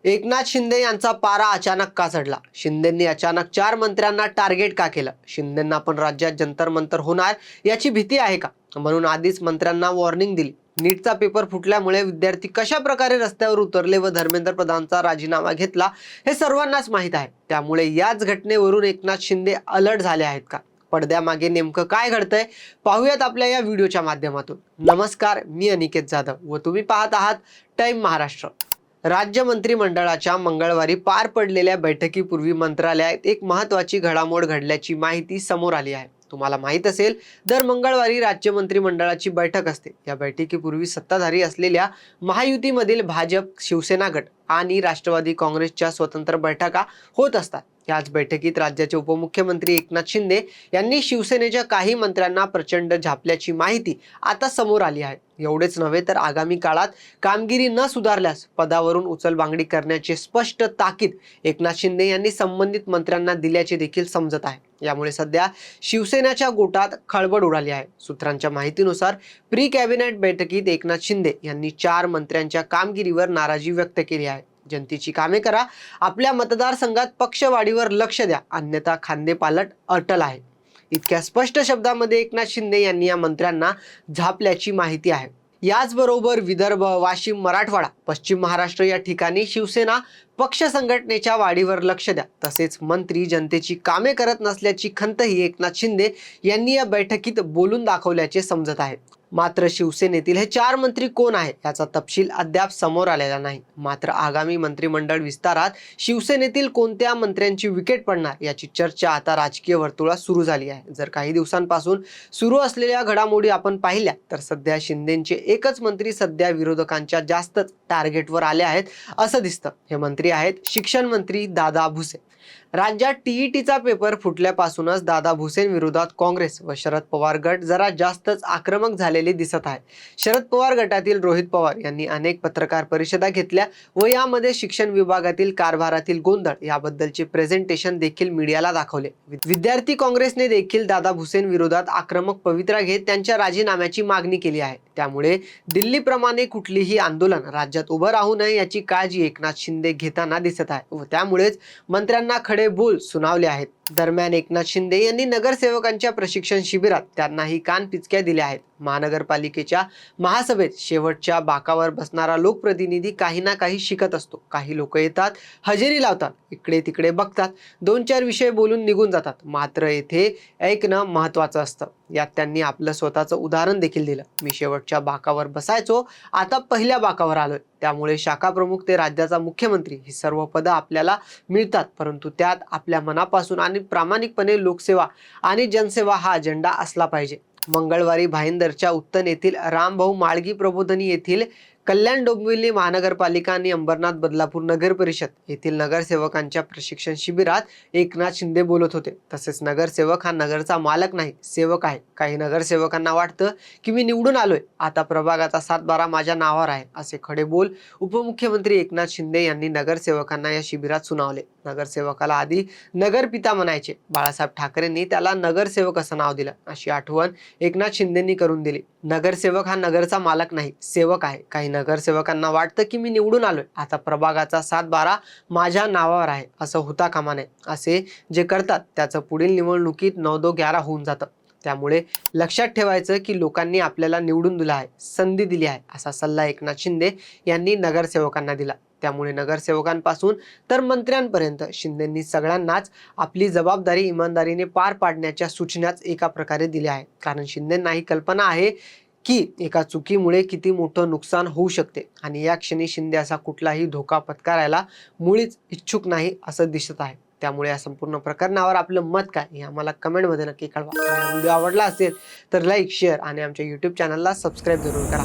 एकनाथ शिंदे यांचा पारा अचानक का चढला? शिंदेंनी अचानक 4 मंत्र्यांना टार्गेट का केलं? शिंदेंना पण राज्यात जंतर मंतर होणार याची भीती आहे का? म्हणून आधीच मंत्र्यांना वॉर्निंग दिली. नीटचा पेपर फुटल्यामुळे विद्यार्थी कशा प्रकारे रस्त्यावर उतरले व धर्मेंद्र प्रधानचा राजीनामा घेतला हे सर्वांनाच माहीत आहे. त्यामुळे याच घटनेवरून एकनाथ शिंदे अलर्ट झाले आहेत का? पडद्यामागे नेमकं काय घडतंय पाहूयात आपल्या या व्हिडिओच्या माध्यमातून. नमस्कार, मी अनिकेत जाधव व तुम्ही पाहत आहात टाइम महाराष्ट्र. राज्य मंत्रिमंडळाच्या मंगळवारी पार पडलेल्या बैठकीपूर्वी मंत्रालयात एक महत्त्वाची घडामोड घडल्याची माहिती समोर आली आहे. तुम्हाला माहित असेल, दर मंगळवारी राज्य मंत्रिमंडळाची बैठक असते. या बैठकीपूर्वी सत्ताधारी असलेल्या महायुतीमधील भाजप, शिवसेना गट आणि राष्ट्रवादी काँग्रेसच्या स्वतंत्र बैठका होत असतात. याच बैठकीत राज्याचे उपमुख्यमंत्री एकनाथ शिंदे यांनी शिवसेनेच्या काही मंत्र्यांना प्रचंड झापल्याची माहिती आता समोर आली आहे. एवढेच नव्हे तर आगामी काळात कामगिरी न सुधारल्यास पदावरून उचलबांगडी करण्याची स्पष्ट ताकीद एकनाथ शिंदे यांनी संबंधित मंत्र्यांना दिल्याचे देखील समजत आहे. यामुळे सध्या शिवसेनेच्या गोटात खळबळ उडाली आहे. सूत्रांच्या माहितीनुसार प्री कॅबिनेट बैठकीत एकनाथ शिंदे यांनी 4 मंत्र्यांच्या कामगिरीवर नाराजी व्यक्त केली आहे. जनतेची कामे करा, आपल्या मतदारसंघात पक्षवाढीवर लक्ष द्या, अन्यथा खांदेपालट अटल आहे. इतक्या स्पष्ट शब्दामध्ये एकनाथ शिंदे यांनी या मंत्र्यांना झापल्याची माहिती आहे. याचबरोबर विदर्भ, वाशिम, मराठवाडा, पश्चिम महाराष्ट्र या ठिकाणी शिवसेना पक्ष संघटनेच्या वाढीवर लक्ष द्या, तसेच मंत्री जनतेची कामे करत नसल्याची खंतही एकनाथ शिंदे यांनी या बैठकीत बोलून दाखवल्याचे समजत आहे. मात्र शिवसेनेतील हे 4 मंत्री कोण आहे याचा तपशील अद्याप समोर आलेला नाही. मात्र आगामी मंत्रिमंडळ विस्तारात शिवसेनेतील कोणत्या मंत्र्यांची विकेट पडणार याची चर्चा आता राजकीय वर्तुळात सुरू झाली आहे. जर काही दिवसांपासून सुरू असलेल्या घडामोडी आपण पाहिल्या तर सध्या शिंदेचे एकच मंत्री सध्या विरोधकांच्या जास्तच टार्गेटवर आले आहेत असं दिसतं. हे मंत्री आहेत शिक्षण मंत्री दादा भुसे. राज्यात टीईटीचा पेपर फुटल्यापासूनच दादा भुसेंविरोधात काँग्रेस व शरद पवार गट जरा जास्तच आक्रमक झालेले दिसत आहे. शरद पवार गटातील रोहित पवार यांनी अनेक पत्रकार परिषदा घेतल्या व यामध्ये शिक्षण विभागातील कारभारातील गोंधळ याबद्दलचे प्रेझेंटेशन देखील मीडियाला दाखवले. विद्यार्थी काँग्रेसने देखील दादा भुसेंविरोधात आक्रमक पवित्रा घेत त्यांच्या राजीनाम्याची मागणी केली आहे. त्यामुळे दिल्लीप्रमाणे कुठलीही आंदोलन राज्यात उभं राहू नये याची काळजी एकनाथ शिंदे घेताना दिसत आहे व त्यामुळेच मंत्र्यांना खडे बोल सुनावले आहेत. दरम्यान एकनाथ शिंदे यांनी नगरसेवकांच्या प्रशिक्षण शिबिरात त्यांनाही कान पिचक्या दिल्या आहेत. महानगरपालिकेच्या महासभेत शेवटच्या बाकावर बसणारा लोकप्रतिनिधी काही ना काही शिकत असतो. काही लोक येतात, हजेरी लावतात, इकडे तिकडे बघतात, 2-4 विषय बोलून निघून जातात. मात्र येथे ऐकणं महत्वाचं असतं. यात त्यांनी आपलं स्वतःचं उदाहरण देखील दिलं. मी शेवटच्या बाकावर बसायचो, आता पहिल्या बाकावर आलोय. त्यामुळे शाखा प्रमुख ते राज्याचा मुख्यमंत्री ही सर्व पदं आपल्याला मिळतात, परंतु त्यात आपल्या मनापासून आणि प्रामाणिकपणे लोकसेवा आणि जनसेवा हा अजेंडा असला पाहिजे. मंगळवारी भाईंदरच्या उत्तन येथील रामभाऊ माळगी प्रबोधिनी येथील कल्याण डोंबिवली महानगरपालिका आणि अंबरनाथ बदलापूर नगर परिषद येथील नगरसेवकांच्या प्रशिक्षण शिबिरात एकनाथ शिंदे बोलत होते. तसेच नगरसेवक हा नगरचा मालक नाही, सेवक आहे. काही नगरसेवकांना वाटतं की मी निवडून आलोय, आता प्रभागाचा 7-12 माझ्या नावावर आहे, असे खडे बोल उपमुख्यमंत्री एकनाथ शिंदे यांनी नगरसेवकांना या शिबिरात सुनावले. नगरसेवकाला आधी नगरपिता म्हणायचे. बाळासाहेब ठाकरेंनी त्याला नगरसेवक असं नाव दिलं, अशी आठवण एकनाथ शिंदेंनी करून दिली. नगरसेवक हा नगरचा मालक नाही, सेवक आहे. काही नगरसेवकांना वाटतं की मी निवडून आलोय, आता प्रभागाचा 7-12 माझ्या नावावर आहे, असं होता कामा नये. असे जे करतात त्याचं पुढील निवडणुकीत 9-2-11 होऊन जातं. त्यामुळे लक्षात ठेवायचं की लोकांनी आपल्याला निवडून दिलं आहे, संधी दिली आहे, असा सल्ला एकनाथ शिंदे यांनी नगरसेवकांना दिला. त्यामुळे नगरसेवकांपासून तर मंत्र्यांपर्यंत शिंदेंनी सगळ्यांनाच आपली जबाबदारी इमानदारीने पार पाडण्याच्या सूचनाच एका प्रकारे दिल्या आहेत. कारण शिंदेंना ही कल्पना आहे की एका चुकीमुळे किती मोठं नुकसान होऊ शकते आणि या क्षणी शिंदे असा कुठलाही धोका पत्करायला मुळीच इच्छुक नाही असं दिसत आहे. त्यामुळे या संपूर्ण प्रकरणावर आपलं मत काय हे आम्हाला कमेंटमध्ये नक्की कळवा. व्हिडिओ आवडला असेल तर लाईक, शेअर आणि आमच्या YouTube चॅनलला सबस्क्राईब जरूर करा.